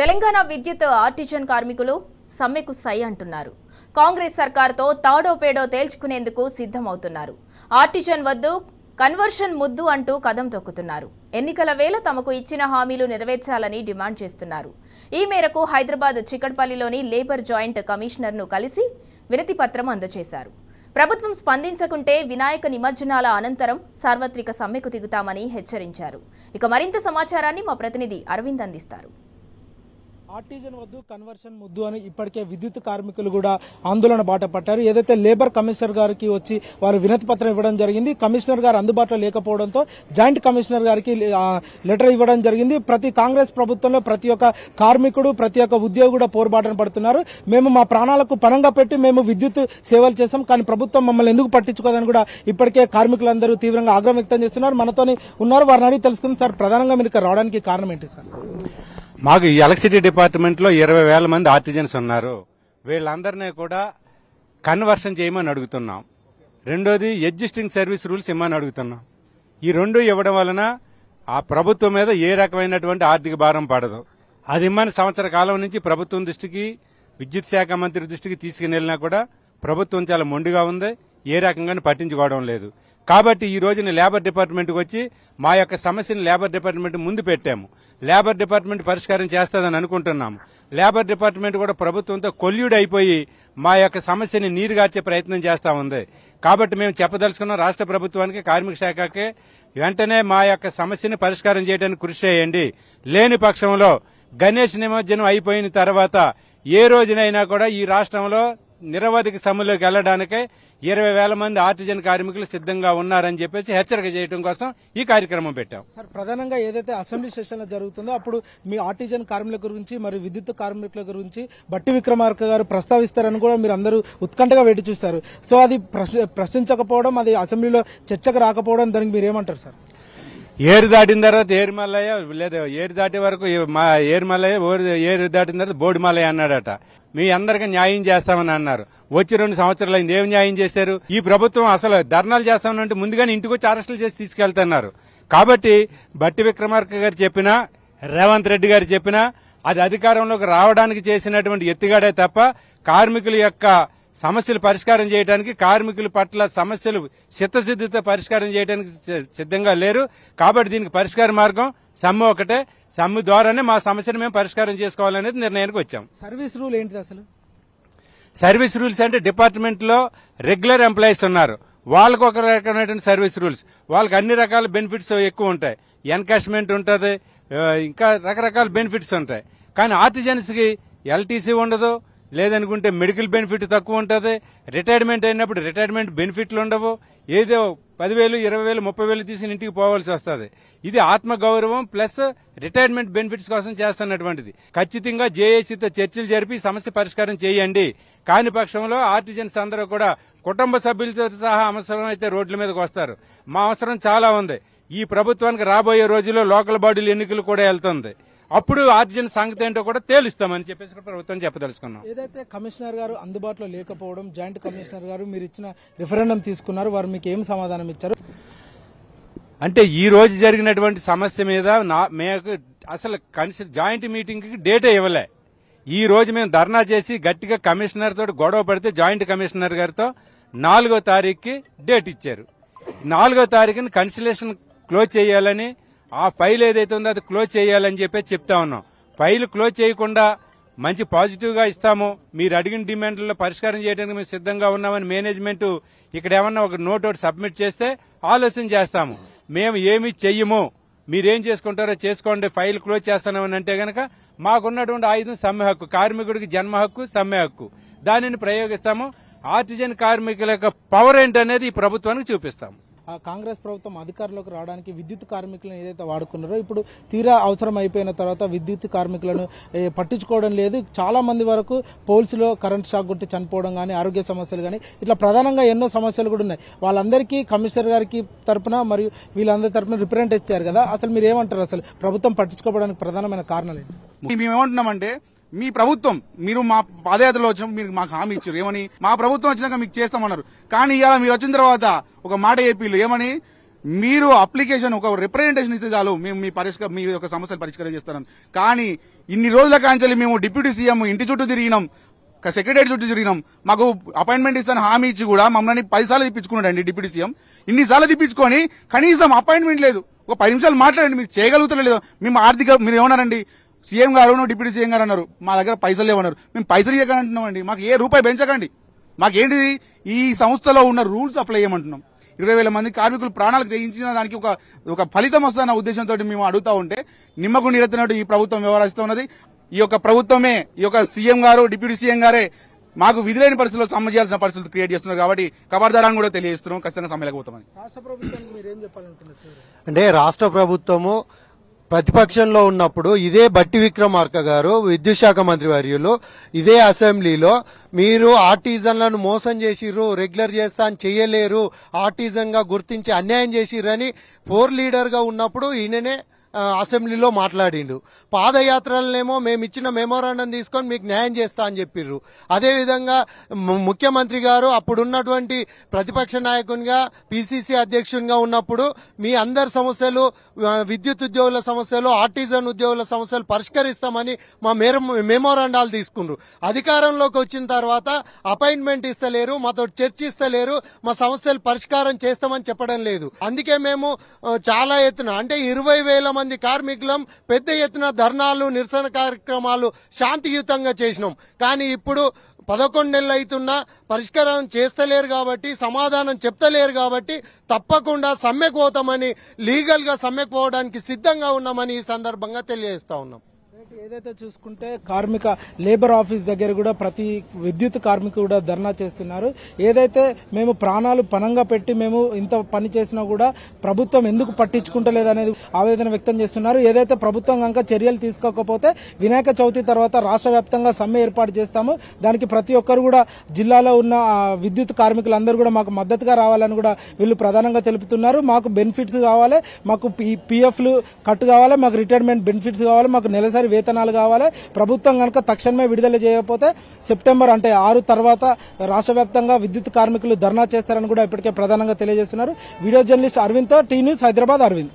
తెలంగాణ విద్యుత్ ఆర్టిజన్ కార్మికులు సమ్మెకు సై అంటున్నారు. కాంగ్రెస్ సర్కార్తో తాడో పేడో తేల్చుకునేందుకు సిద్ధమవుతున్నారు. ఆర్టిజన్ వద్దు, కన్వర్షన్ ముద్దు అంటూ కదం తొక్కుతున్నారు. ఎన్నికల వేళ తమకు ఇచ్చిన హామీలు నెరవేర్చాలని డిమాండ్ చేస్తున్నారు. ఈ మేరకు హైదరాబాద్ చికట్పల్లిలోని లేబర్ జాయింట్ కమిషనర్ను కలిసి వినతి పత్రం అందజేశారు. ప్రభుత్వం స్పందించకుంటే వినాయక నిమజ్జనాల అనంతరం సార్వత్రిక సమ్మెకు దిగుతామని హెచ్చరించారు. ఇక మరింత సమాచారాన్ని మా ప్రతినిధి అరవింద్ అందిస్తారు. ఆర్టిజన్ వద్దు, కన్వర్షన్ ముద్దు అని ఇప్పటికే విద్యుత్ కార్మికులు కూడా ఆందోళన బాట పట్టారు. ఏదైతే లేబర్ కమిషనర్ గారికి వచ్చి వారు వినతి పత్రం ఇవ్వడం జరిగింది. కమిషనర్ గారు అందుబాటులో లేకపోవడంతో జాయింట్ కమిషనర్ గారికి లెటర్ ఇవ్వడం జరిగింది. ప్రతి కాంగ్రెస్ ప్రభుత్వంలో ప్రతి ఒక్క కార్మికుడు, ప్రతి ఒక్క ఉద్యోగి కూడా పోరుబాటన పడుతున్నారు. మేము మా ప్రాణాలకు పణంగా పెట్టి మేము విద్యుత్ సేవలు చేస్తాం, కానీ ప్రభుత్వం మమ్మల్ని ఎందుకు పట్టించుకోదని కూడా ఇప్పటికే కార్మికులందరూ తీవ్రంగా ఆగ్రహం వ్యక్తం చేస్తున్నారు. మనతోని ఉన్నారు, వారిని అడిగి తెలుసుకుందాం. సార్, ప్రధానంగా మీరు ఇక్కడ రావడానికి కారణం ఏంటి సార్? మాకు ఈ ఎలక్ట్రిసిటీ డిపార్ట్మెంట్లో 20,000 మంది ఆర్టిజన్స్ ఉన్నారు. వీళ్ళందరినీ కూడా కన్వర్షన్ చేయమని అడుగుతున్నాం. రెండోది ఎగ్జిస్టింగ్ సర్వీస్ రూల్స్ ఇమ్మని అడుగుతున్నాం. ఈ రెండు ఇవ్వడం వలన ఆ ప్రభుత్వం మీద ఏ రకమైనటువంటి ఆర్థిక భారం పడదు. అది ఇమ్మని సంవత్సర కాలం నుంచి ప్రభుత్వం దృష్టికి, విద్యుత్ శాఖ మంత్రి దృష్టికి తీసుకుని వెళ్ళినా కూడా ప్రభుత్వం చాలా మొండిగా ఉంది. ఏ రకంగానూ పట్టించుకోవడం లేదు. కాబట్టి ఈ రోజున లేబర్ డిపార్ట్మెంట్కి వచ్చి మా యొక్క సమస్యను లేబర్ డిపార్ట్మెంట్ ముందు పెట్టాము. లేబర్ డిపార్ట్మెంట్ పరిష్కారం చేస్తుందని అనుకుంటున్నాము. లేబర్ డిపార్ట్మెంట్ కూడా ప్రభుత్వంతో కొల్యూడ్ అయిపోయి మా యొక్క సమస్యని నీరుగార్చే ప్రయత్నం చేస్తా ఉంది. కాబట్టి మేము చెప్పదలుచుకున్న రాష్ట్ర ప్రభుత్వానికి, కార్మిక శాఖకి వెంటనే మా యొక్క సమస్యని పరిష్కారం చేయడానికి కృషి చేయండి. లేని పక్షంలో గణేష్ నిమజ్జనం అయిపోయిన తర్వాత ఏ రోజునైనా కూడా ఈ రాష్ట్రంలో నిరవధిక సమ్మెలోకి వెళ్లడానికే 20,000 మంది ఆర్టిజన్ కార్మికులు సిద్ధంగా ఉన్నారని చెప్పేసి హెచ్చరిక చేయడం కోసం ఈ కార్యక్రమం పెట్టాం. సార్, ప్రధానంగా ఏదైతే అసెంబ్లీ సెషన్ జరుగుతుందో అప్పుడు మీ ఆర్టిజన్ కార్మికుల గురించి మరియు విద్యుత్ కార్మికుల గురించి బట్టి విక్రమార్క గారు ప్రస్తావిస్తారని కూడా మీరు అందరూ ఉత్కంఠగా వేచి చూస్తారు. సో అది ప్రశ్నించకపోవడం, అది అసెంబ్లీలో చర్చకు రాకపోవడం, దానికి మీరు ఏమంటారు సార్? ఏరు దాటిన తర్వాత ఏరుమల్లయ్య, లేదా ఏరు దాటే వరకు ఏరుమల్లయ్య, ఏరు దాటిన తర్వాత బోడిమల్లయ్య అన్నాడట. మీ అందరికీ న్యాయం చేస్తామని అన్నారు. వచ్చి 2 సంవత్సరాలు అయింది, ఏం న్యాయం చేశారు? ఈ ప్రభుత్వం అసలు ధర్నాలు చేస్తామనంటే ముందుగానే ఇంటికి వచ్చి అరెస్టులు చేసి తీసుకెళ్తున్నారు. కాబట్టి బట్టి విక్రమార్క గారు చెప్పినా, రేవంత్ రెడ్డి గారు చెప్పినా అది అధికారంలోకి రావడానికి చేసినటువంటి ఎత్తుగాడే తప్ప కార్మికుల యొక్క సమస్యలు పరిష్కారం చేయడానికి, కార్మికుల పట్ల సమస్యలు చిత్తశుద్దితో పరిష్కారం చేయడానికి సిద్ధంగా లేరు. కాబట్టి దీనికి పరిష్కార మార్గం సమ్మె ఒకటే. సమ్మె ద్వారానే మా సమస్యను మేము పరిష్కారం చేసుకోవాలనేది నిర్ణయానికి వచ్చాం. సర్వీస్ రూల్ ఏంటిది అసలు? సర్వీస్ రూల్స్ అంటే డిపార్ట్మెంట్ లో రెగ్యులర్ ఎంప్లాయీస్ ఉన్నారు, వాళ్ళకు ఒక రకమైనటువంటి సర్వీస్ రూల్స్. వాళ్ళకి అన్ని రకాల బెనిఫిట్స్ ఎక్కువ ఉంటాయి. ఎన్కాష్మెంట్ ఉంటుంది, ఇంకా రకరకాల బెనిఫిట్స్ ఉంటాయి. కానీ ఆర్టిజన్స్ కి ఎల్టీసీ ఉండదు, లేదనుకుంటే మెడికల్ బెనిఫిట్ తక్కువ ఉంటుంది. రిటైర్మెంట్ అయినప్పుడు రిటైర్మెంట్ బెనిఫిట్లు ఉండవు. ఏదో 10,000, 20,000, 30,000 తీసుకుని ఇంటికి పోవాల్సి వస్తుంది. ఇది ఆత్మగౌరవం ప్లస్ రిటైర్మెంట్ బెనిఫిట్స్ కోసం చేస్తున్నటువంటిది. ఖచ్చితంగా జేఏసీతో చర్చలు జరిపి సమస్య పరిష్కారం చేయండి. కాని పక్షంలో ఆర్టిజన్స్ అందరూ కూడా కుటుంబ సభ్యులతో సహా అవసరమైతే రోడ్ల మీదకి వస్తారు. మా అవసరం చాలా ఉంది. ఈ ప్రభుత్వానికి రాబోయే రోజుల్లో లోకల్ బాడీల ఎన్నికలు కూడా వెళ్తుంది. అప్పుడు ఆర్టిజన్ సంగతి ఏంటో కూడా తేలుస్తామని చెప్పేసి ప్రభుత్వం చెప్పదలుచుకున్నాం. ఏదైతే కమిషనర్ గారు అందుబాటులో లేకపోవడం, జాయింట్ కమిషనర్ గారు మీరు ఇచ్చిన రిఫరెండం తీసుకున్నారు, వారు మీకు ఏం సమాధానం ఇచ్చారు? అంటే ఈ రోజు జరిగినటువంటి సమస్య మీద మేము అసలు జాయింట్ మీటింగ్ కి డేటే ఇవ్వలే. ఈ రోజు మేము ధర్నా చేసి గట్టిగా కమిషనర్ తోటి గొడవ పడితే జాయింట్ కమిషనర్ గారితో 4వ తారీఖుకి డేట్ ఇచ్చారు. 4వ తారీఖుని కన్సలేషన్ క్లోజ్ చేయాలని, ఆ ఫైల్ ఏదైతే ఉందో అది క్లోజ్ చేయాలని చెప్పి చెప్తా ఉన్నాం. ఫైల్ క్లోజ్ చేయకుండా మంచి పాజిటివ్ గా ఇస్తాము, మీరు అడిగిన డిమాండ్లలో పరిష్కారం చేయడానికి మేము సిద్ధంగా ఉన్నామని మేనేజ్మెంట్ ఇక్కడ ఏమన్నా ఒక నోట్ ఒకటి సబ్మిట్ చేస్తే ఆలోచన చేస్తాము. మేము ఏమి చెయ్యము, మీరేం చేసుకుంటారో చేసుకోండి, ఫైల్ క్లోజ్ చేస్తామని అంటే గనక మాకున్నటువంటి ఆయుధం సమ్మె హక్కు, కార్మికుడికి జన్మ హక్కు, సమ్మె హక్కు, దానిని ప్రయోగిస్తాము. ఆర్టిజన్ కార్మికుల యొక్క పవర్ ఏంటనేది ఈ ప్రభుత్వానికి చూపిస్తాము. కాంగ్రెస్ ప్రభుత్వం అధికారంలోకి రావడానికి విద్యుత్ కార్మికులను ఏదైతే వాడుకున్నారో, ఇప్పుడు తీరా అవసరం అయిపోయిన తర్వాత విద్యుత్ కార్మికులను పట్టించుకోవడం లేదు. చాలా మంది వరకు పోల్స్ లో కరెంట్ షాక్ కొట్టి చనిపోవడం కానీ, ఆరోగ్య సమస్యలు కానీ, ఇట్లా ప్రధానంగా ఎన్నో సమస్యలు కూడా ఉన్నాయి. వాళ్ళందరికీ కమిషనర్ గారికి తరపున మరియు వీళ్ళందరి తరపున రిప్రజెంట్ ఇచ్చారు కదా, అసలు మీరు ఏమంటారు? అసలు ప్రభుత్వం పట్టించుకోవడానికి ప్రధానమైన కారణాలు ఏంటి? మేమేమంటున్నామంటే, మీ ప్రభుత్వం, మీరు మా పాదయాత్రలో వచ్చాం, మీరు మాకు హామీ ఇచ్చారు ఏమని, మా ప్రభుత్వం వచ్చినాక మీకు చేస్తామన్నారు. కానీ ఇవాళ మీరు వచ్చిన తర్వాత ఒక మాట చెప్పిళ్ళు ఏమని, మీరు అప్లికేషన్ ఒక రిప్రజెంటేషన్ ఇస్తే చాలు మేము మీ యొక్క సమస్యలు పరిష్కారం చేస్తాను. కానీ ఇన్ని రోజుల కాంచెల్లి మేము డిప్యూటీ సీఎం ఇంటి చుట్టూ తిరిగినాం, సెక్రటరీ చుట్టూ తిరిగినాం, మాకు అపాయింట్మెంట్ ఇస్తాను హామీ ఇచ్చి కూడా మమ్మల్ని 10 సార్లు తిప్పించుకున్నాడండి డిప్యూటీ సీఎం. ఇన్నిసార్లు తిప్పించుకొని కనీసం అపాయింట్మెంట్ లేదు. ఒక 10 నిమిషాలు మాట్లాడండి, మీరు చేయగలుగుతారో లేదో. మేము మీరు ఏమన్నారండి, సీఎం గారు డిప్యూటీ సీఎం గారు అన్నారు మా దగ్గర పైసలు లేవన్నారు. మేము పైసలు ఇవ్వకంటున్నామండి, మాకు ఏ రూపాయి పెంచకండి. మాకేంటిది ఈ సంస్థలో ఉన్న రూల్స్ అప్లై చేయమంటున్నాం. 20,000 మంది కార్మికులు ప్రాణాలకు తెగించిన దానికి ఒక ఫలితం వస్తున్న ఉద్దేశంతో మేము అడుగుతా ఉంటే నిమ్మకు నీరెత్తినట్టు ఈ ప్రభుత్వం వ్యవహరిస్తూ ఉన్నది. ఈ యొక్క ప్రభుత్వమే, ఈ యొక్క సీఎం గారు డిప్యూటీ సీఎం గారే మాకు విధులేని పరిస్థితుల్లో సమ్మె చేయాల్సిన పరిస్థితులు క్రియేట్ చేస్తున్నారు. కాబట్టి ఖబర్దారాన్ని కూడా తెలియజేస్తున్నాం, ఖచ్చితంగా సమ్మెలకు పోతామని. రాష్ట్ర ప్రభుత్వానికి మీరేం చెప్పాలనుకుంటున్నారు? అంటే రాష్ట్ర ప్రభుత్వము ప్రతిపక్షంలో ఉన్నప్పుడు ఇదే బట్టి విక్రమార్క గారు విద్యుత్ శాఖ మంత్రి వర్యులు ఇదే అసెంబ్లీలో మీరు ఆర్టిజన్లను మోసం చేసిర్రు, రెగ్యులర్ చేస్తా అని చెయ్యలేరు, ఆర్టిజన్ గా గుర్తించి అన్యాయం చేసిర్రని 4 లీడర్ గా ఉన్నప్పుడు ఈయననే అసెంబ్లీలో మాట్లాడిండు. పాదయాత్రలనేమో మేము ఇచ్చిన మెమోరాండం తీసుకొని మీకు న్యాయం చేస్తా అని చెప్పిర్రు. అదేవిధంగా ముఖ్యమంత్రి గారు అప్పుడున్నటువంటి ప్రతిపక్ష నాయకునిగా పిసిసి అధ్యక్షునిగా ఉన్నప్పుడు మీ అందరి సమస్యలు, విద్యుత్ ఉద్యోగుల సమస్యలు, ఆర్టిజన్ ఉద్యోగుల సమస్యలు పరిష్కరిస్తామని మా మెమోరాండాలు తీసుకున్నారు. అధికారంలోకి వచ్చిన తర్వాత అపాయింట్మెంట్ ఇస్తలేరు, మాతో చర్చిస్తలేరు, మా సమస్యలు పరిష్కారం చేస్తామని చెప్పడం లేదు. అందుకే మేము చాలా ఎత్తున అంటే 20,000 మంది కార్మికులం పెద్ద ఎత్తున ధర్నాలు, నిరసన కార్యక్రమాలు శాంతియుతంగా చేసినాం. కానీ ఇప్పుడు 11 నెలలు అవుతున్నా పరిష్కారం చేస్తలేరు కాబట్టి, సమాధానం చెప్తలేరు కాబట్టి తప్పకుండా సమ్మెకు పోతామని, లీగల్ గా సమ్మెకు పోవడానికి సిద్ధంగా ఉన్నామని ఈ సందర్భంగా తెలియజేస్తా ఉన్నాం. ఏదైతే చూసుకుంటే కార్మిక లేబర్ ఆఫీస్ దగ్గర కూడా ప్రతి విద్యుత్ కార్మికుడు కూడా ధర్నా చేస్తున్నారు. ఏదైతే మేము ప్రాణాలు పణంగా పెట్టి మేము ఇంత పని చేసినా కూడా ప్రభుత్వం ఎందుకు పట్టించుకుంటలేదు అనేది ఆవేదన వ్యక్తం చేస్తున్నారు. ఏదైతే ప్రభుత్వం కనుక చర్యలు తీసుకోకపోతే వినాయక చవితి తర్వాత రాష్ట్ర వ్యాప్తంగా సమ్మె ఏర్పాటు చేస్తాము. దానికి ప్రతి ఒక్కరు కూడా జిల్లాలో ఉన్న విద్యుత్ కార్మికులందరూ కూడా మాకు మద్దతుగా రావాలని కూడా వీళ్ళు ప్రధానంగా తెలుపుతున్నారు. మాకు బెనిఫిట్స్ కావాలి, మాకు పిఎఫ్లు కట్ కావాలి, మాకు రిటైర్మెంట్ బెనిఫిట్స్ కావాలి, మాకు నెలసరి వేతనాలు కావాలి. ప్రభుత్వం కనుక తక్షణమే విడుదల చేయకపోతే సెప్టెంబర్ అంటే 6 తర్వాత రాష్ట్ర వ్యాప్తంగా విద్యుత్ కార్మికులు ధర్నా చేస్తారని కూడా ఇప్పటికే ప్రధానంగా తెలియజేస్తున్నారు. వీడియో జర్నలిస్ట్ అరవింద్తో టీ న్యూస్ హైదరాబాద్. అరవింద్.